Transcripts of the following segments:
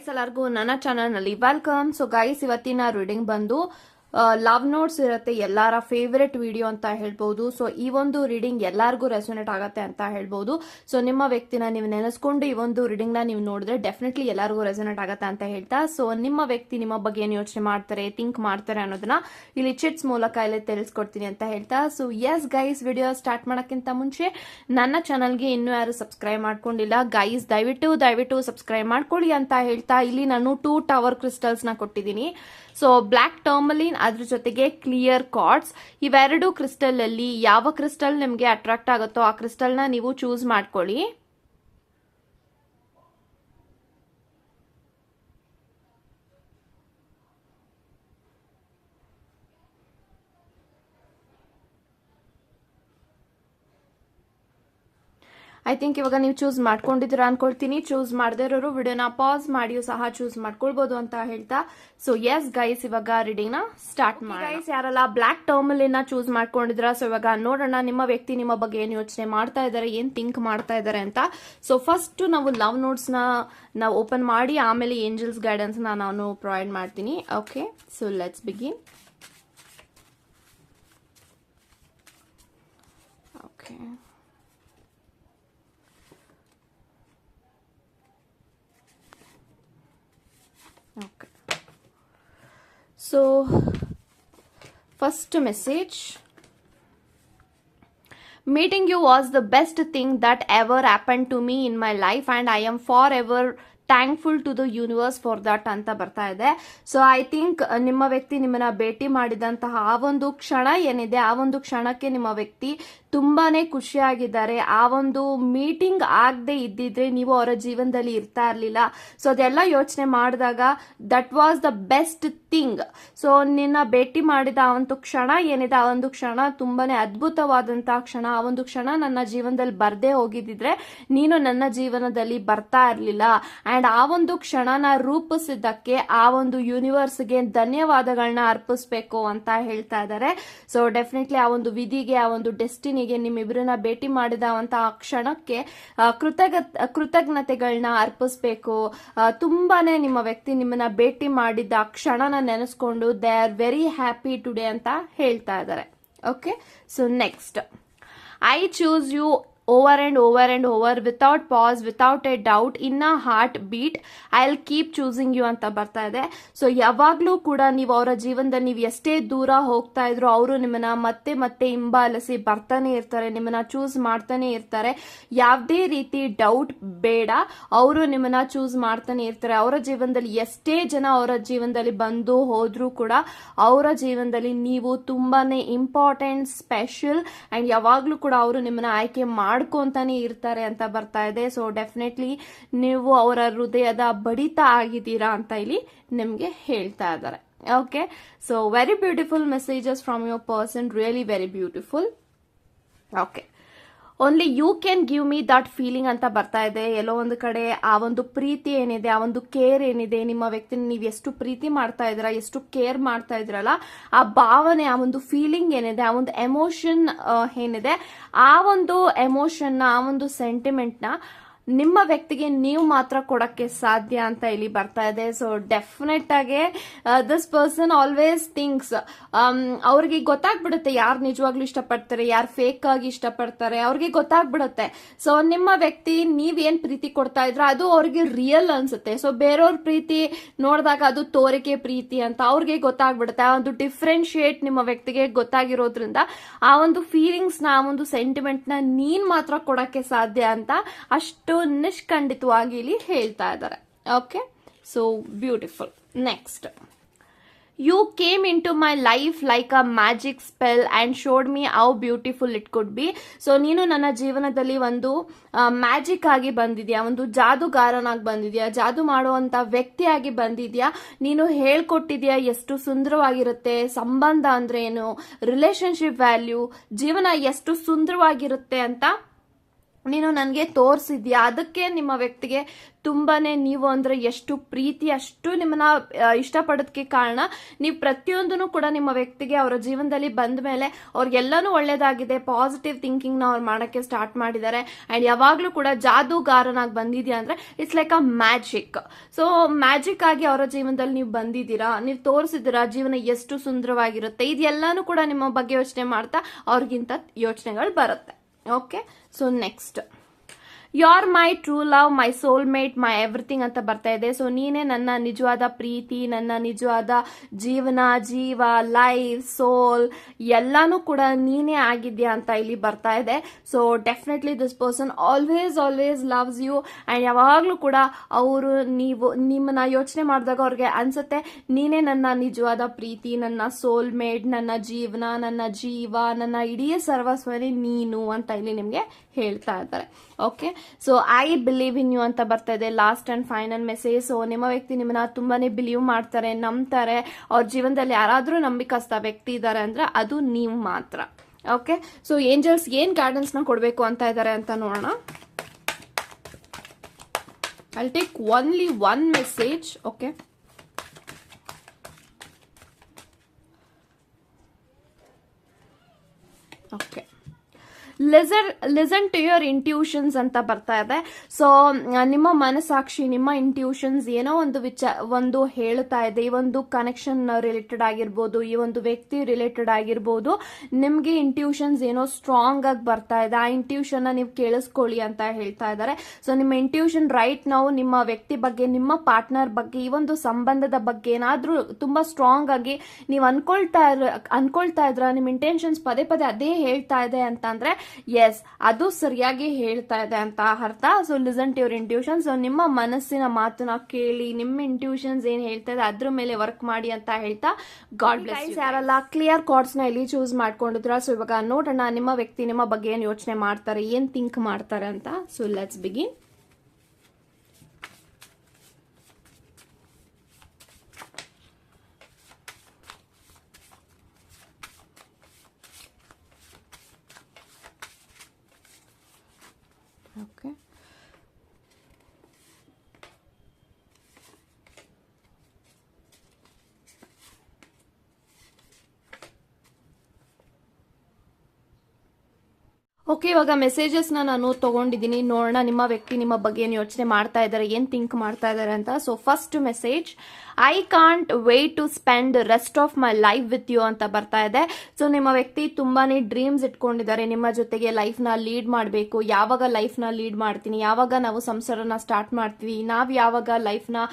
Guys ಎಲ್ಲರಿಗೂ ನನ್ನ ಚಾನಲ್ನಲ್ಲಿ ವೆಲ್ಕಮ್. ಸೊ ಗೈಸ್ ಇವತ್ತಿನ ರೀಡಿಂಗ್ ಬಂದು ಲವ್ ನೋಟ್ಸ್ ಇರುತ್ತೆ, ಎಲ್ಲರ ಫೇವರೆಟ್ ವಿಡಿಯೋ ಅಂತ ಹೇಳ್ಬೋದು. ಸೊ ಈ ಒಂದು ರೀಡಿಂಗ್ ಎಲ್ಲರಿಗೂ ರೆಸೊನೇಟ್ ಆಗುತ್ತೆ ಅಂತ ಹೇಳ್ಬೋದು. ಸೊ ನಿಮ್ಮ ವ್ಯಕ್ತಿನ ನೀವು ನೆನೆಸ್ಕೊಂಡು ಈ ಒಂದು ರೀಡಿಂಗ್ ನ ನೀವು ನೋಡಿದ್ರೆ ಡೆಫಿನೆಟ್ಲಿ ಎಲ್ಲರಿಗೂ ರೆಸೊನೇಟ್ ಆಗುತ್ತೆ ಅಂತ ಹೇಳ್ತಾ, ಸೊ ನಿಮ್ಮ ವ್ಯಕ್ತಿ ನಿಮ್ಮ ಬಗ್ಗೆ ಏನು ಯೋಚನೆ ಮಾಡ್ತಾರೆ, ಥಿಂಕ್ ಮಾಡ್ತಾರೆ ಅನ್ನೋದನ್ನ ಇಲ್ಲಿ ಚಿಟ್ಸ್ ಮೂಲಕ ಇಲ್ಲಿ ತಿಳಿಸ್ಕೊಡ್ತೀನಿ ಅಂತ ಹೇಳ್ತಾ, so yes guys video start ಮಾಡೋಕ್ಕಿಂತ ಮುಂಚೆ ನನ್ನ ಚಾನಲ್ಗೆ ಇನ್ನೂ ಯಾರು ಸಬ್ಸ್ಕ್ರೈಬ್ ಮಾಡ್ಕೊಂಡಿಲ್ಲ ಗೈಸ್ ದಯವಿಟ್ಟು ಸಬ್ಸ್ಕ್ರೈಬ್ ಮಾಡ್ಕೊಳ್ಳಿ ಅಂತ ಹೇಳ್ತಾ, ಇಲ್ಲಿ ನಾನು 2 ಟವರ್ ಕ್ರಿಸ್ಟಲ್ಸ್ ನ ಕೊಟ್ಟಿದ್ದೀನಿ. ಸೊ ಬ್ಲಾಕ್ ಟರ್ಮಲಿನ್ ಅದ್ರ ಜೊತೆಗೆ ಕ್ಲಿಯರ್ ಕಾರ್ಡ್ಸ್, ಇವೆರಡು ಕ್ರಿಸ್ಟಲ್ ಅಲ್ಲಿ ಯಾವ ಕ್ರಿಸ್ಟಲ್ ನಿಮಗೆ ಅಟ್ರಾಕ್ಟ್ ಆಗುತ್ತೋ ಆ ಕ್ರಿಸ್ಟಲ್ ನ ನೀವು ಚೂಸ್ ಮಾಡ್ಕೊಳ್ಳಿ. ಐ ಥಿಂಕ್ ಇವಾಗ ನೀವು ಚೂಸ್ ಮಾಡ್ಕೊಂಡಿದ್ದೀರಾ ಅನ್ಕೊಳ್ತೀನಿ. ಚೂಸ್ ಮಾಡದೇ ಇರೋರು ವಿಡಿಯೋನ ಪಾಸ್ ಮಾಡಿಯೂ ಸಹ ಚೂಸ್ ಮಾಡ್ಕೊಳ್ಬಹುದು ಅಂತ ಹೇಳ್ತಾ, ಸೊ ಎಸ್ ಗೈಸ್ ಇವಾಗ ರೀಡಿಂಗ್ ನ ಸ್ಟಾರ್ಟ್ ಮಾಡಿ. ಗೈಸ್ ಯಾರೆಲ್ಲ ಬ್ಲಾಕ್ ಟರ್ಮಲಿನ ಚೂಸ್ ಮಾಡ್ಕೊಂಡಿದ್ರ, ಸೊ ಇವಾಗ ನೋಡೋಣ ನಿಮ್ಮ ವ್ಯಕ್ತಿ ನಿಮ್ಮ ಬಗ್ಗೆ ಏನ್ ಯೋಚನೆ ಮಾಡ್ತಾ ಇದಾರೆ, ಏನ್ ಥಿಂಕ್ ಮಾಡ್ತಾ ಇದಾರೆ ಅಂತ. ಸೊ ಫಸ್ಟ್ ನಾವು ಲವ್ ನೋಟ್ಸ್ ನ ನಾವು ಓಪನ್ ಮಾಡಿ ಆಮೇಲೆ ಏಂಜಲ್ಸ್ ಗೈಡೆನ್ಸ್ ನಾನು ಪ್ರೊವೈಡ್ ಮಾಡ್ತೀನಿ. Okay, so let's begin. Okay, okay, so first message: meeting you was the best thing that ever happened to me in my life and I am forever thankful to the universe for that ಅಂತ ಬರ್ತಾ ಇದೆ. So I think ನಿಮ್ಮ ವ್ಯಕ್ತಿ ನಿಮ್ಮನ್ನ ಭೇಟಿ ಮಾಡಿದಂತಹ ಆ ಒಂದು ಕ್ಷಣ ಏನಿದೆ, ಆ ಒಂದು ಕ್ಷಣಕ್ಕೆ ನಿಮ್ಮ ವ್ಯಕ್ತಿ ತುಂಬಾನೇ ಖುಷಿಯಾಗಿದ್ದಾರೆ. ಆ ಒಂದು ಮೀಟಿಂಗ್ ಆಗದೆ ಇದ್ದಿದ್ರೆ ನೀವು ಅವರ ಜೀವನದಲ್ಲಿ ಇರ್ತಾ ಇರ್ಲಿಲ್ಲ. ಸೊ ಅದೆಲ್ಲ ಯೋಚನೆ ಮಾಡಿದಾಗ that was the best thing. So ನಿನ್ನ ಭೇಟಿ ಮಾಡಿದ ಆ ಒಂದು ಕ್ಷಣ ಏನಿದೆ, ಆ ಒಂದು ಕ್ಷಣ ತುಂಬಾನೇ ಅದ್ಭುತವಾದಂತಹ ಕ್ಷಣ. ಆ ಒಂದು ಕ್ಷಣ ನನ್ನ ಜೀವನದಲ್ಲಿ ಬರ್ದೇ ಹೋಗಿದ್ದಿದ್ರೆ ನೀನು ನನ್ನ ಜೀವನದಲ್ಲಿ ಬರ್ತಾ ಇರ್ಲಿಲ್ಲ. ಅಂಡ್ ಆ ಒಂದು ಕ್ಷಣನ ರೂಪಿಸಿದ್ದಕ್ಕೆ ಆ ಒಂದು ಯೂನಿವರ್ಸ್ಗೆ ಧನ್ಯವಾದಗಳನ್ನ ಅರ್ಪಿಸ್ಬೇಕು ಅಂತ ಹೇಳ್ತಾ ಇದ್ದಾರೆ. ಸೊ ಡೆಫಿನೆಟ್ಲಿ ಆ ಒಂದು ವಿಧಿಗೆ, ಆ ಒಂದು ಡೆಸ್ಟಿನಿಗೆ, ನಿಮ್ಮಿಬ್ಬರನ್ನ ಭೇಟಿ ಮಾಡಿದಂತಹ ಕ್ಷಣಕ್ಕೆ ಕೃತಜ್ಞತೆಗಳನ್ನ ಅರ್ಪಿಸ್ಬೇಕು. ತುಂಬಾನೇ ನಿಮ್ಮ ವ್ಯಕ್ತಿ ನಿಮ್ಮನ್ನ ಭೇಟಿ ಮಾಡಿದ ಕ್ಷಣನ ನೆನೆಸ್ಕೊಂಡು they are very happy today ಅಂತ ಹೇಳ್ತಾ ಇದ್ದಾರೆ. Okay, so next: I choose you over and over without pause, without a doubt, in a heart beat I'll keep choosing you ಅಂತ ಬರ್ತಾ ಇದೆ. ಸೊ ಯಾವಾಗ್ಲೂ ಕೂಡ ನೀವು ಅವರ ಜೀವನದಲ್ಲಿ ನೀವು ಎಷ್ಟೇ ದೂರ ಹೋಗ್ತಾ ಇದ್ರು ಅವರು ನಿಮ್ಮನ್ನ ಮತ್ತೆ ಮತ್ತೆ ಹಿಂಬಾಲಿಸಿ ಬರ್ತಾನೆ ಇರ್ತಾರೆ, ನಿಮ್ಮನ್ನ ಚೂಸ್ ಮಾಡ್ತಾನೆ ಇರ್ತಾರೆ. ಯಾವುದೇ ರೀತಿ ಡೌಟ್ ಬೇಡ, ಅವರು ನಿಮ್ಮನ್ನ ಚೂಸ್ ಮಾಡ್ತಾನೆ ಇರ್ತಾರೆ. ಅವರ ಜೀವನದಲ್ಲಿ ಎಷ್ಟೇ ಜನ ಅವರ ಜೀವನದಲ್ಲಿ ಬಂದು ಹೋದ್ರೂ ಕೂಡ ಅವರ ಜೀವನದಲ್ಲಿ ನೀವು ತುಂಬಾನೇ ಇಂಪಾರ್ಟೆಂಟ್, ಸ್ಪೆಷಲ್ ಅಂಡ್ ಯಾವಾಗ್ಲೂ ಕೂಡ ಅವರು ನಿಮ್ಮನ್ನ ಆಯ್ಕೆ ಮಾಡ್ಕೊಂತಾನೆ ಇರ್ತಾರೆ ಅಂತ ಬರ್ತಾ ಇದೆ. ಸೊ ಡೆಫಿನೆಟ್ಲಿ ನೀವು ಅವರ ಹೃದಯದ ಬಡಿತ ಆಗಿದ್ದೀರಾ ಅಂತ ಇಲ್ಲಿ ನಿಮ್ಗೆ ಹೇಳ್ತಾ ಇದ್ದಾರೆ. Okay, so very beautiful messages from your person, really very beautiful. Okay, only you can give me that feeling ಅಂತ ಬರ್ತಾ ಇದೆ. ಎಲ್ಲೋ ಒಂದು ಕಡೆ ಆ ಒಂದು ಪ್ರೀತಿ ಏನಿದೆ, ಆ ಒಂದು ಕೇರ್ ಏನಿದೆ, ನಿಮ್ಮ ವ್ಯಕ್ತಿನ ನೀವು ಎಷ್ಟು ಪ್ರೀತಿ ಮಾಡ್ತಾ ಇದ್ದೀರಾ, ಎಷ್ಟು ಕೇರ್ ಮಾಡ್ತಾ ಇದ್ರಲ್ಲ, ಆ ಭಾವನೆ, ಆ ಒಂದು ಫೀಲಿಂಗ್ ಏನಿದೆ, ಆ ಒಂದು ಎಮೋಷನ್ ಏನಿದೆ, ಆ ಒಂದು ಎಮೋಷನ್, ಆ ಒಂದು ಸೆಂಟಿಮೆಂಟ್ ನ ನಿಮ್ಮ ವ್ಯಕ್ತಿಗೆ ನೀವು ಮಾತ್ರ ಕೊಡಕ್ಕೆ ಸಾಧ್ಯ ಅಂತ ಇಲ್ಲಿ ಬರ್ತಾ ಇದೆ. ಸೊ ಡೆಫಿನೆಟ್ ಆಗಿ ದಿಸ್ ಪರ್ಸನ್ ಆಲ್ವೇಸ್ ಥಿಂಕ್ಸ್, ಅವ್ರಿಗೆ ಗೊತ್ತಾಗ್ಬಿಡುತ್ತೆ ಯಾರು ನಿಜವಾಗ್ಲೂ ಇಷ್ಟಪಡ್ತಾರೆ, ಯಾರು ಫೇಕ್ ಆಗಿ ಇಷ್ಟಪಡ್ತಾರೆ, ಅವ್ರಿಗೆ ಗೊತ್ತಾಗ್ಬಿಡುತ್ತೆ. ಸೊ ನಿಮ್ಮ ವ್ಯಕ್ತಿ ನೀವೇನ್ ಪ್ರೀತಿ ಕೊಡ್ತಾ ಇದ್ರ ಅದು ಅವ್ರಿಗೆ ರಿಯಲ್ ಅನ್ಸುತ್ತೆ. ಸೊ ಬೇರೆಯವ್ರ ಪ್ರೀತಿ ನೋಡಿದಾಗ ಅದು ತೋರಿಕೆ ಪ್ರೀತಿ ಅಂತ ಅವ್ರಿಗೆ ಗೊತ್ತಾಗ್ಬಿಡುತ್ತೆ. ಆ ಒಂದು ಡಿಫ್ರೆನ್ಶಿಯೇಟ್ ನಿಮ್ಮ ವ್ಯಕ್ತಿಗೆ ಗೊತ್ತಾಗಿರೋದ್ರಿಂದ ಆ ಒಂದು ಫೀಲಿಂಗ್ಸ್ ನ, ಆ ಒಂದು ಸೆಂಟಿಮೆಂಟ್ ನ ನೀನ್ ಮಾತ್ರ ಕೊಡಕ್ಕೆ ಸಾಧ್ಯ ಅಂತ ಅಷ್ಟು ನಿಷ್ಖಂಡಿತವಾಗಿ ಇಲ್ಲಿ ಹೇಳ್ತಾ ಇದ್ದಾರೆ. Okay, so beautiful. Next: you came in to my life like a magic spell and showed me how beautiful it could be. So ನೀನು ನನ್ನ ಜೀವನದಲ್ಲಿ ಒಂದು ಮ್ಯಾಜಿಕ್ ಆಗಿ ಬಂದಿದ್ಯಾ, ಒಂದು ಜಾದುಗಾರನಾಗಿ ಬಂದಿದ್ಯಾ, ಜಾದು ಮಾಡುವಂತ ವ್ಯಕ್ತಿಯಾಗಿ ಬಂದಿದ್ಯಾ. ನೀನು ಹೇಳ್ಕೊಟ್ಟಿದ್ಯಾ ಎಷ್ಟು ಸುಂದರವಾಗಿರುತ್ತೆ ಸಂಬಂಧ ಅಂದ್ರೆ ಏನು, ರಿಲೇಶನ್ಶಿಪ್ ವ್ಯಾಲ್ಯೂ, ಜೀವನ ಎಷ್ಟು ಸುಂದರವಾಗಿರುತ್ತೆ ಅಂತ ನೀನು ನನಗೆ ತೋರಿಸಿದ್ಯಾ. ಅದಕ್ಕೆ ನಿಮ್ಮ ವ್ಯಕ್ತಿಗೆ ತುಂಬಾನೇ ನೀವು ಅಂದ್ರೆ ಎಷ್ಟು ಪ್ರೀತಿ, ಅಷ್ಟು ನಿಮ್ಮನ್ನ ಇಷ್ಟಪಡೋದಕ್ಕೆ ಕಾರಣ ನೀವು ಪ್ರತಿಯೊಂದನ್ನು ಕೂಡ ನಿಮ್ಮ ವ್ಯಕ್ತಿಗೆ ಅವರ ಜೀವನದಲ್ಲಿ ಬಂದ ಮೇಲೆ ಅವ್ರಿಗೆಲ್ಲಾನು ಒಳ್ಳೇದಾಗಿದೆ, ಪಾಸಿಟಿವ್ ಥಿಂಕಿಂಗ್ ನ ಅವ್ರು ಮಾಡಕ್ಕೆ ಸ್ಟಾರ್ಟ್ ಮಾಡಿದ್ದಾರೆ. ಅಂಡ್ ಯಾವಾಗ್ಲೂ ಕೂಡ ಜಾದೂಗಾರನಾಗಿ ಬಂದಿದ್ಯಾ ಅಂದ್ರೆ it's like a magic. So magic ಆಗಿ ಅವರ ಜೀವನದಲ್ಲಿ ನೀವು ಬಂದಿದ್ದೀರಾ, ನೀವು ತೋರಿಸಿದ್ದೀರಾ ಜೀವನ ಎಷ್ಟು ಸುಂದರವಾಗಿರುತ್ತೆ. ಇದೆಲ್ಲಾನು ಕೂಡ ನಿಮ್ಮ ಬಗ್ಗೆ ಯೋಚನೆ ಮಾಡ್ತಾ ಅವ್ರಿಗಿಂತ ಯೋಚನೆಗಳು ಬರುತ್ತೆ. Okay, so next, you are my true love, my soul mate, my everything ಅಂತ ಬರ್ತಾ ಇದೆ. ಸೊ ನೀನೇ ನನ್ನ ನಿಜವಾದ ಪ್ರೀತಿ, ನನ್ನ ನಿಜವಾದ ಜೀವನ, ಜೀವ, ಲೈಫ್, ಸೋಲ್ ಎಲ್ಲಾನು ಕೂಡ ನೀನೇ ಆಗಿದ್ಯಾ ಅಂತ ಇಲ್ಲಿ ಬರ್ತಾ ಇದೆ. So definitely this person always loves you. And ಯಾವಾಗ್ಲೂ ಕೂಡ ಅವರು ನಿಮ್ಮನ್ನ ಯೋಚನೆ ಮಾಡಿದಾಗ ಅವ್ರಿಗೆ ಅನ್ಸುತ್ತೆ ನೀನೇ ನನ್ನ ನಿಜವಾದ ಪ್ರೀತಿ, ನನ್ನ ಸೋಲ್ ಮೇಟ್, ನನ್ನ ಜೀವನ, ನನ್ನ ಜೀವ, ನನ್ನ ಇಡೀ ಸರ್ವಸ್ವನೇ ನೀನು ಅಂತ ಇಲ್ಲಿ ನಿಮ್ಗೆ ಹೇಳ್ತಾ ಇದ್ದಾರೆ. Okay, so I believe in you ಅಂತ ಬರ್ತಾ ಇದೆ, last and final message. So ನಿಮ್ಮ ವ್ಯಕ್ತಿ ನಿಮ್ಮನ್ನ ತುಂಬಾನೇ ಬಿಲೀವ್ ಮಾಡ್ತಾರೆ, ನಂಬ್ತಾರೆ. ಅವ್ರ ಜೀವನದಲ್ಲಿ ಯಾರಾದ್ರೂ ನಂಬಿಕಸ್ತ ವ್ಯಕ್ತಿ ಇದ್ದಾರೆ ಅಂದ್ರೆ ಅದು ನೀವು ಮಾತ್ರ. ಓಕೆ, ಸೊ ಏಂಜಲ್ಸ್ ಏನ್ ಗೈಡೆನ್ಸ್ ನ ಕೊಡ್ಬೇಕು ಅಂತ ಇದ್ದಾರೆ ಅಂತ ನೋಡೋಣ. I take only one message. Okay, okay, listen to your intuitions ಅಂತ ಬರ್ತಾ ಇದೆ. ಸೊ ನಿಮ್ಮ ಮನಸಾಕ್ಷಿ, ನಿಮ್ಮ ಇಂಟ್ಯೂಷನ್ಸ್ ಏನೋ ಒಂದು ಹೇಳ್ತಾ ಇದೆ. ಈ ಒಂದು ಕನೆಕ್ಷನ್ ರಿಲೇಟೆಡ್ ಆಗಿರ್ಬೋದು, ಈ ಒಂದು ವ್ಯಕ್ತಿ ರಿಲೇಟೆಡ್ ಆಗಿರ್ಬೋದು, ನಿಮ್ಗೆ ಇಂಟ್ಯೂಷನ್ಸ್ ಏನೋ ಸ್ಟ್ರಾಂಗ್ ಆಗಿ ಬರ್ತಾ ಇದೆ. ಆ ಇಂಟ್ಯೂಷನ್ ನೀವು ಕೇಳಿಸ್ಕೊಳ್ಳಿ ಅಂತ ಹೇಳ್ತಾ ಇದ್ದಾರೆ. ಸೊ ನಿಮ್ಮ ಇಂಟ್ಯೂಷನ್ ರೈಟ್ ನಾವು ನಿಮ್ಮ ವ್ಯಕ್ತಿ ಬಗ್ಗೆ, ನಿಮ್ಮ ಪಾರ್ಟ್ನರ್ ಬಗ್ಗೆ, ಈ ಒಂದು ಸಂಬಂಧದ ಬಗ್ಗೆ ಏನಾದ್ರೂ ತುಂಬಾ ಸ್ಟ್ರಾಂಗ್ ಆಗಿ ನೀವು ಅನ್ಕೊಳ್ತಾ ಇದ್ರ, ನಿಮ್ಮ ಇಂಟೆನ್ಷನ್ಸ್ ಪದೇ ಪದೇ ಅದೇ ಹೇಳ್ತಾ ಇದೆ ಅಂತ ಅಂದ್ರೆ ಎಸ್, ಅದು ಸರಿಯಾಗಿ ಹೇಳ್ತಾ ಇದೆ ಅಂತ ಅರ್ಥ. So listen to your intuition. So ನಿಮ್ಮ ಮನಸ್ಸಿನ ಮಾತನ್ನ ಕೇಳಿ, ನಿಮ್ಮ ಇಂಟ್ಯೂಷನ್ಸ್ ಏನ್ ಹೇಳ್ತಾ ಇದೆ ಅದ್ರ ಮೇಲೆ ವರ್ಕ್ ಮಾಡಿ ಅಂತ ಹೇಳ್ತಾ ಗಾಡ್ ಬ್ಲೆಸ್ ಯು. ಯಾರೆಲ್ಲ ಕ್ಲಿಯರ್ ಕಾರ್ಡ್ಸ್ ನ ಇಲ್ಲಿ ಚೂಸ್ ಮಾಡ್ಕೊಂಡಿದ್ರ, ಸೊ ಇವಾಗ ನೋಡೋಣ ನಿಮ್ಮ ವ್ಯಕ್ತಿ ನಿಮ್ಮ ಬಗ್ಗೆ ಏನ್ ಯೋಚನೆ ಮಾಡ್ತಾರೆ, ಏನ್ ಥಿಂಕ್ ಮಾಡ್ತಾರೆ ಅಂತ. So let's begin. Okay. Okay, ಇವಾಗ ಮೆಸೇಜಸ್ ನಾನು ತಗೊಂಡಿದ್ದೀನಿ. ನೋಡೋಣ ನಿಮ್ಮ ವ್ಯಕ್ತಿ ನಿಮ್ಮ ಬಗ್ಗೆ ಏನು ಯೋಚನೆ ಮಾಡ್ತಾ ಇದ್ದಾರೆ, ಏನ್ ಥಿಂಕ್ ಮಾಡ್ತಾ ಇದ್ದಾರೆ ಅಂತ. So first message, I can't wait to spend rest of my life with you ಅಂತ ಬರ್ತಾ ಇದೆ. ಸೊ ನಿಮ್ಮ ವ್ಯಕ್ತಿ ತುಂಬಾನೇ ಡ್ರೀಮ್ಸ್ ಇಟ್ಕೊಂಡಿದ್ದಾರೆ, ನಿಮ್ಮ ಜೊತೆಗೆ ಲೈಫ್ ನ ಲೀಡ್ ಮಾಡಬೇಕು. ಯಾವಾಗ ಲೈಫ್ ನ ಲೀಡ್ ಮಾಡ್ತೀನಿ, ಯಾವಾಗ ನಾವು ಸಂಸಾರನ ಸ್ಟಾರ್ಟ್ ಮಾಡ್ತೀವಿ, ನಾವ್ ಯಾವಾಗ ಲೈಫ್ ನ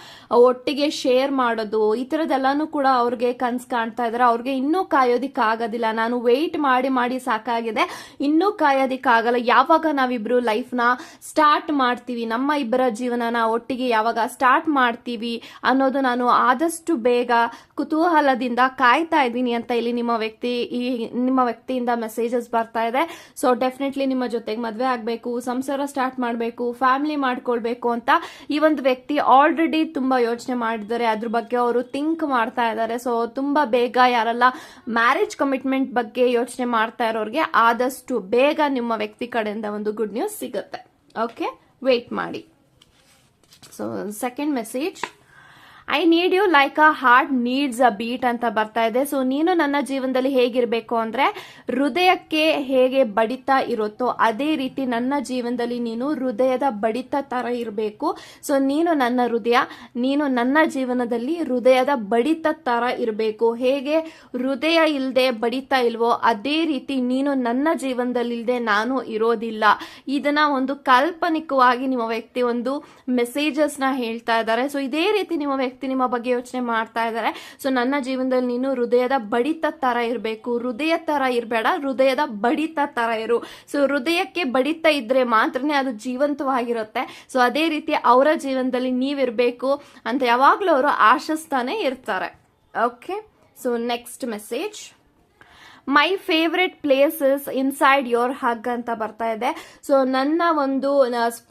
ಒಟ್ಟಿಗೆ ಶೇರ್ ಮಾಡೋದು, ಈ ತರದೆಲ್ಲಾನು ಕೂಡ ಅವ್ರಿಗೆ ಕನ್ಸ್ ಕಾಣ್ತಾ ಇದಾರೆ. ಅವ್ರಿಗೆ ಇನ್ನೂ ಕಾಯೋದಿಕ್ ಆಗೋದಿಲ್ಲ. ನಾನು ವೇಟ್ ಮಾಡಿ ಸಾಕಾಗಿದೆ, ಇನ್ನೂ ಕಾಯೋದಿಕ್ಕಾಗಲ್ಲ. ಯಾವಾಗ ನಾವಿಬ್ರು ಲೈಫ್ ನ ಸ್ಟಾರ್ಟ್ ಮಾಡ್ತೀವಿ, ನಮ್ಮ ಇಬ್ಬರ ಜೀವನನ ಒಟ್ಟಿಗೆ ಯಾವಾಗ ಸ್ಟಾರ್ಟ್ ಮಾಡ್ತೀವಿ ಅನ್ನೋದು ನಾನು ಆದಷ್ಟು ಬೇಗ ಕುತೂಹಲದಿಂದ ಕಾಯ್ತಾ ಇದ್ದೀನಿ ಅಂತ ಇಲ್ಲಿ ನಿಮ್ಮ ವ್ಯಕ್ತಿಯಿಂದ ಮೆಸೇಜಸ್ ಬರ್ತಾ ಇದೆ. ಸೊ ಡೆಫಿನೆಟ್ಲಿ ನಿಮ್ಮ ಜೊತೆಗೆ ಮದ್ವೆ ಆಗ್ಬೇಕು, ಸಂಸಾರ ಸ್ಟಾರ್ಟ್ ಮಾಡಬೇಕು, ಫ್ಯಾಮಿಲಿ ಮಾಡ್ಕೊಳ್ಬೇಕು ಅಂತ ಈ ಒಂದು ವ್ಯಕ್ತಿ ಆಲ್ರೆಡಿ ತುಂಬಾ ಯೋಚನೆ ಮಾಡಿದ್ದಾರೆ. ಅದ್ರ ಬಗ್ಗೆ ಅವರು ಥಿಂಕ್ ಮಾಡ್ತಾ ಇದ್ದಾರೆ. ಸೊ ತುಂಬಾ ಬೇಗ ಯಾರೆಲ್ಲ ಮ್ಯಾರೇಜ್ ಕಮಿಟ್ಮೆಂಟ್ ಬಗ್ಗೆ ಯೋಚನೆ ಮಾಡ್ತಾ ಇರೋರಿಗೆ ಆದಷ್ಟು ಬೇಗ ನಿಮ್ಮ ವ್ಯಕ್ತಿ ಕಡೆಯಿಂದ ಒಂದು ಗುಡ್ ನ್ಯೂಸ್ ಸಿಗುತ್ತೆ. ಓಕೆ, ವೇಟ್ ಮಾಡಿ. So second message, I need you like a heart needs a beat ಅಂತ ಬರ್ತಾ ಇದೆ. ಸೊ ನೀನು ನನ್ನ ಜೀವನದಲ್ಲಿ ಹೇಗಿರ್ಬೇಕು ಅಂದ್ರೆ ಹೃದಯಕ್ಕೆ ಹೇಗೆ ಬಡಿತ ಇರುತ್ತೋ ಅದೇ ರೀತಿ ನನ್ನ ಜೀವನದಲ್ಲಿ ನೀನು ಹೃದಯದ ಬಡಿತ ತರ ಇರಬೇಕು. ಸೊ ನೀನು ನನ್ನ ಹೃದಯ, ನೀನು ನನ್ನ ಜೀವನದಲ್ಲಿ ಹೃದಯದ ಬಡಿತ ತರ ಇರಬೇಕು. ಹೇಗೆ ಹೃದಯ ಇಲ್ಲದೆ ಬಡಿತ ಇಲ್ವೋ ಅದೇ ರೀತಿ ನೀನು ನನ್ನ ಜೀವನದಲ್ಲಿ ಇಲ್ಲದೆ ನಾನು ಇರೋದಿಲ್ಲ. ಇದನ್ನ ಒಂದು ಕಾಲ್ಪನಿಕವಾಗಿ ನಿಮ್ಮ ವ್ಯಕ್ತಿ ಒಂದು ಮೆಸೇಜಸ್ ನ ಹೇಳ್ತಾ ಇದ್ದಾರೆ. ಸೊ ಇದೇ ರೀತಿ ನಿಮ್ಮ ವ್ಯಕ್ತಿ ನಿಮ್ಮ ಬಗ್ಗೆ ಯೋಚನೆ ಮಾಡ್ತಾ ಇದ್ದಾರೆ. ಸೊ ನನ್ನ ಜೀವನದಲ್ಲಿ ನೀನು ಹೃದಯದ ಬಡಿತ ತರ ಇರಬೇಕು. ಹೃದಯ ತರ ಇರಬೇಡ, ಹೃದಯದ ಬಡಿತ ತರ ಇರು. ಸೊ ಹೃದಯಕ್ಕೆ ಬಡಿತ ಇದ್ರೆ ಮಾತ್ರನೇ ಅದು ಜೀವಂತವಾಗಿರುತ್ತೆ. ಸೊ ಅದೇ ರೀತಿ ಅವರ ಜೀವನದಲ್ಲಿ ನೀವಿರ್ಬೇಕು ಅಂತ ಯಾವಾಗ್ಲೂ ಅವರು ಆಶಿಸ್ತಾನೆ ಇರ್ತಾರೆ. Okay, so next message, my favourite places inside your hug ಅಂತ ಬರ್ತಾ ಇದೆ. ಸೊ ನನ್ನ ಒಂದು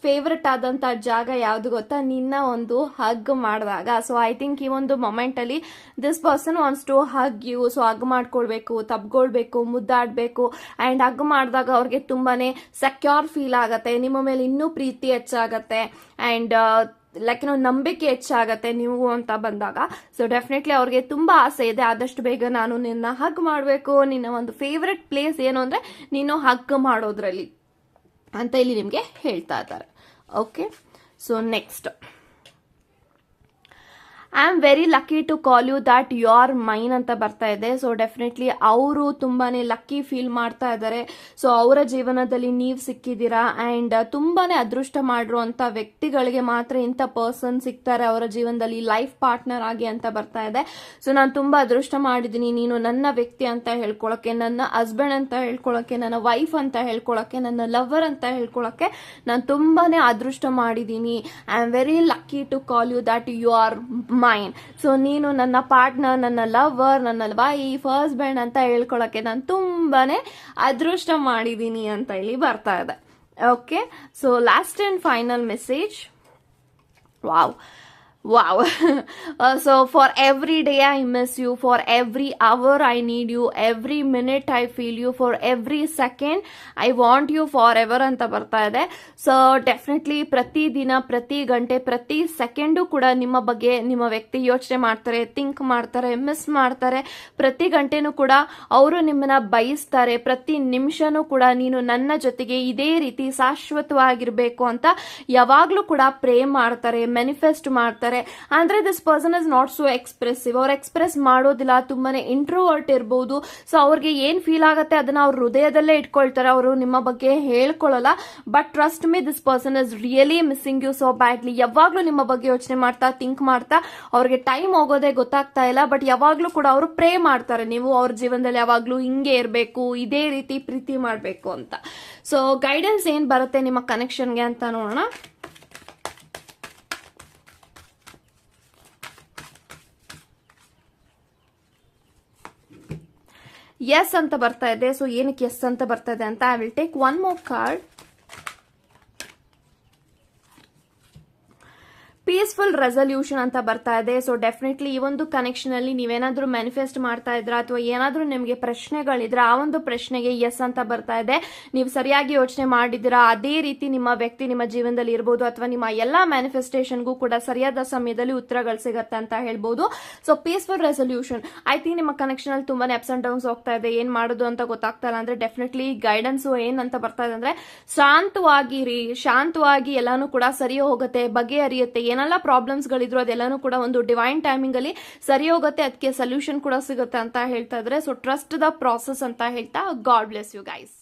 ಫೇವ್ರೆಟ್ ಆದಂತ ಜಾಗ ಯಾವ್ದು ಗೊತ್ತಾ, ನಿನ್ನ ಒಂದು ಹಗ್ ಮಾಡಿದಾಗ. ಸೊ ಐ ಥಿಂಕ್ ಈ ಒಂದು ಮೊಮೆಂಟ್ ಅಲ್ಲಿ this person wants to hug you. So hug ಮಾಡ್ಕೊಳ್ಬೇಕು, ತಬ್ಕೊಳ್ಬೇಕು, ಮುದ್ದಾಡ್ಬೇಕು. ಅಂಡ್ ಹಗ್ ಮಾಡಿದಾಗ ಅವ್ರಿಗೆ ತುಂಬಾನೇ ಸೆಕ್ಯೂರ್ ಫೀಲ್ ಆಗತ್ತೆ, ನಿಮ್ಮ ಮೇಲೆ ಇನ್ನೂ ಪ್ರೀತಿ ಹೆಚ್ಚಾಗತ್ತೆ. ಅಂಡ್ ಲೈಕ್ ನಂಬಿಕೆ ಹೆಚ್ಚಾಗತ್ತೆ ನೀವು ಅಂತ ಬಂದಾಗ. ಸೊ ಡೆಫಿನೆಟ್ಲಿ ಅವ್ರಿಗೆ ತುಂಬಾ ಆಸೆ ಇದೆ, ಆದಷ್ಟು ಬೇಗ ನಾನು ನಿನ್ನ ಹಗ್ ಮಾಡಬೇಕು. ನಿನ್ನ ಒಂದು ಫೇವ್ರೆಟ್ ಪ್ಲೇಸ್ ಏನು ಅಂದ್ರೆ ನೀನು ಹಗ್ ಮಾಡೋದ್ರಲ್ಲಿ ಅಂತ ಇಲ್ಲಿ ನಿಮ್ಗೆ ಹೇಳ್ತಾ ಇದ್ದಾರೆ. Okay, so next, I am very lucky to call you that you are mine ಅಂತ ಬರ್ತಾ ಇದೆ. ಸೊ ಡೆಫಿನೆಟ್ಲಿ ಅವರು ತುಂಬಾನೇ ಲಕ್ಕಿ ಫೀಲ್ ಮಾಡ್ತಾ ಇದ್ದಾರೆ. ಸೊ ಅವರ ಜೀವನದಲ್ಲಿ ನೀವು ಸಿಕ್ಕಿದ್ದೀರಾ. ಅಂಡ್ ತುಂಬಾನೇ ಅದೃಷ್ಟ ಮಾಡಿರುವಂತ ವ್ಯಕ್ತಿಗಳಿಗೆ ಮಾತ್ರ ಇಂಥ ಪರ್ಸನ್ ಸಿಗ್ತಾರೆ ಅವರ ಜೀವನದಲ್ಲಿ ಲೈಫ್ ಪಾರ್ಟ್ನರ್ ಆಗಿ ಅಂತ ಬರ್ತಾ ಇದೆ. ಸೊ ನಾನು ತುಂಬಾ ಅದೃಷ್ಟ ಮಾಡಿದ್ದೀನಿ, ನೀನು ನನ್ನ ವ್ಯಕ್ತಿ ಅಂತ ಹೇಳ್ಕೊಳಕ್ಕೆ, ನನ್ನ ಹಸ್ಬೆಂಡ್ ಅಂತ ಹೇಳ್ಕೊಳಕ್ಕೆ, ನನ್ನ ವೈಫ್ ಅಂತ ಹೇಳ್ಕೊಳಕ್ಕೆ, ನನ್ನ ಲವರ್ ಅಂತ ಹೇಳ್ಕೊಳಕ್ಕೆ ನಾನು ತುಂಬಾನೇ ಅದೃಷ್ಟ ಮಾಡಿದ್ದೀನಿ. I am very lucky to call you that you are mine. So ನೀನು ನನ್ನ ಪಾರ್ಟ್ನರ್, ನನ್ನ ಲವರ್, ನನ್ನ ವೈಫ್, ಹಸ್ಬೆಂಡ್ ಅಂತ ಹೇಳ್ಕೊಳಕ್ಕೆ ನಾನು ತುಂಬಾನೇ ಅದೃಷ್ಟ ಮಾಡಿದ್ದೀನಿ ಅಂತ ಇಲ್ಲಿ ಬರ್ತಾ ಇದೆ. Okay, so last and final message. Wow. So for every day I miss you, for every hour I need you, every minute I feel you, for every second I want you forever ಅಂತ ಬರ್ತಾ ಇದೆ. So definitely ಪ್ರತಿ ದಿನ, ಪ್ರತಿ ಗಂಟೆ, ಪ್ರತಿ second ಕೂಡ ನಿಮ್ಮ ಬಗ್ಗೆ ನಿಮ್ಮ ವ್ಯಕ್ತಿ ಯೋಚನೆ ಮಾಡ್ತಾರೆ, ಥಿಂಕ್ ಮಾಡ್ತಾರೆ, ಮಿಸ್ ಮಾಡ್ತಾರೆ. ಪ್ರತಿ ಗಂಟೆನೂ ಕೂಡ ಅವರು ನಿಮ್ಮನ್ನ ಬಯಸ್ತಾರೆ. ಪ್ರತಿ ನಿಮಿಷನೂ ಕೂಡ ನೀನು ನನ್ನ ಜೊತೆಗೆ ಇದೇ ರೀತಿ ಶಾಶ್ವತವಾಗಿರ್ಬೇಕು ಅಂತ ಯಾವಾಗ್ಲೂ ಕೂಡ ಪ್ರೇ ಮಾಡ್ತಾರೆ, ಮ್ಯಾನಿಫೆಸ್ಟ್ ಮಾಡ್ತಾರೆ. ಅಂದ್ರೆ this person is not so expressive. ಅವ್ರು ಎಕ್ಸ್ಪ್ರೆಸ್ ಮಾಡೋದಿಲ್ಲ, ತುಂಬಾನೇ ಇಂಟ್ರೋವರ್ಟ್ ಇರಬಹುದು. ಸೊ ಅವ್ರಿಗೆ ಏನ್ ಫೀಲ್ ಆಗುತ್ತೆ ಅದನ್ನ ಅವ್ರ ಹೃದಯದಲ್ಲೇ ಇಟ್ಕೊಳ್ತಾರೆ, ಅವರು ನಿಮ್ಮ ಬಗ್ಗೆ ಹೇಳ್ಕೊಳ್ಳಲ್ಲ. But trust me, this person is really missing you so badly. ಯಾವಾಗ್ಲೂ ನಿಮ್ಮ ಬಗ್ಗೆ ಯೋಚನೆ ಮಾಡ್ತಾ, ಥಿಂಕ್ ಮಾಡ್ತಾ, ಅವ್ರಿಗೆ ಟೈಮ್ ಹೋಗೋದೇ ಗೊತ್ತಾಗ್ತಾ ಇಲ್ಲ. ಬಟ್ ಯಾವಾಗ್ಲೂ ಕೂಡ ಅವರು ಪ್ರೇ ಮಾಡ್ತಾರೆ, ನೀವು ಅವ್ರ ಜೀವನದಲ್ಲಿ ಯಾವಾಗ್ಲೂ ಹಿಂಗೆ ಇರಬೇಕು, ಇದೇ ರೀತಿ ಪ್ರೀತಿ ಮಾಡಬೇಕು ಅಂತ. ಸೊ ಗೈಡೆನ್ಸ್ ಏನ್ ಬರುತ್ತೆ ನಿಮ್ಮ ಕನೆಕ್ಷನ್ಗೆ ಅಂತ ನೋಡೋಣ. ಎಸ್ ಅಂತ ಬರ್ತಾ ಇದೆ. ಸೊ ಏನಕ್ಕೆ ಎಸ್ ಅಂತ ಬರ್ತಾ ಇದೆ ಅಂತ I will take one more card. Peaceful resolution ಅಂತ ಬರ್ತಾ ಇದೆ. ಸೊ ಡೆಫಿನೆಟ್ಲಿ ಈ ಒಂದು ಕನೆಕ್ಷನ್ ಅಲ್ಲಿ ನೀವೇನಾದ್ರೂ ಮ್ಯಾನಿಫೆಸ್ಟ್ ಮಾಡ್ತಾ ಇದ್ರ ಅಥವಾ ಏನಾದ್ರೂ ನಿಮಗೆ ಪ್ರಶ್ನೆಗಳಿದ್ರೆ ಆ ಒಂದು ಪ್ರಶ್ನೆಗೆ ಎಸ್ ಅಂತ ಬರ್ತಾ ಇದೆ. ನೀವು ಸರಿಯಾಗಿ ಯೋಚನೆ ಮಾಡಿದಿರಾ, ಅದೇ ರೀತಿ ನಿಮ್ಮ ವ್ಯಕ್ತಿ ನಿಮ್ಮ ಜೀವನದಲ್ಲಿ ಇರಬಹುದು ಅಥವಾ ನಿಮ್ಮ ಎಲ್ಲಾ ಮ್ಯಾನಿಫೆಸ್ಟೇಷನ್ಗೂ ಕೂಡ ಸರಿಯಾದ ಸಮಯದಲ್ಲಿ ಉತ್ತರಗಳು ಸಿಗತ್ತೆ ಅಂತ ಹೇಳ್ಬಹುದು. So peaceful resolution, I think ನಿಮ್ಮ ಕನೆಕ್ಷನ್ ಅಲ್ಲಿ ತುಂಬಾನೇ ಅಪ್ಸ್ ಅಂಡ್ ಡೌನ್ಸ್ ಹೋಗ್ತಾ ಇದೆ, ಏನ್ ಮಾಡೋದು ಅಂತ ಗೊತ್ತಾಗ್ತಾ ಇಲ್ಲ. ಅಂದ್ರೆ ಡೆಫಿನೆಟ್ಲಿ ಗೈಡೆನ್ಸ್ ಏನ್ ಅಂತ ಬರ್ತಾ ಇದೆ ಅಂದ್ರೆ ಶಾಂತವಾಗಿರಿ, ಶಾಂತವಾಗಿ ಎಲ್ಲಾನು ಕೂಡ ಸರಿ ಹೋಗುತ್ತೆ, ಬಗೆಹರಿಯುತ್ತೆ. ಏನೆಲ್ಲ ಪ್ರಾಬ್ಲಮ್ಸ್ ಗಳಿದ್ರು ಅದೆಲ್ಲಾನು ಕೂಡ ಒಂದು ಡಿವೈನ್ ಟೈಮಿಂಗ್ ಅಲ್ಲಿ ಸರಿ ಹೋಗುತ್ತೆ, ಅದಕ್ಕೆ ಸೊಲ್ಯೂಷನ್ ಕೂಡ ಸಿಗುತ್ತೆ ಅಂತ ಹೇಳ್ತಾ ಇದ್ರೆ. ಸೊ ಟ್ರಸ್ಟ್ ದ ಪ್ರಾಸೆಸ್ ಅಂತ ಹೇಳ್ತಾ ಗಾಡ್ ಬ್ಲೆಸ್ ಯು ಗೈಸ್.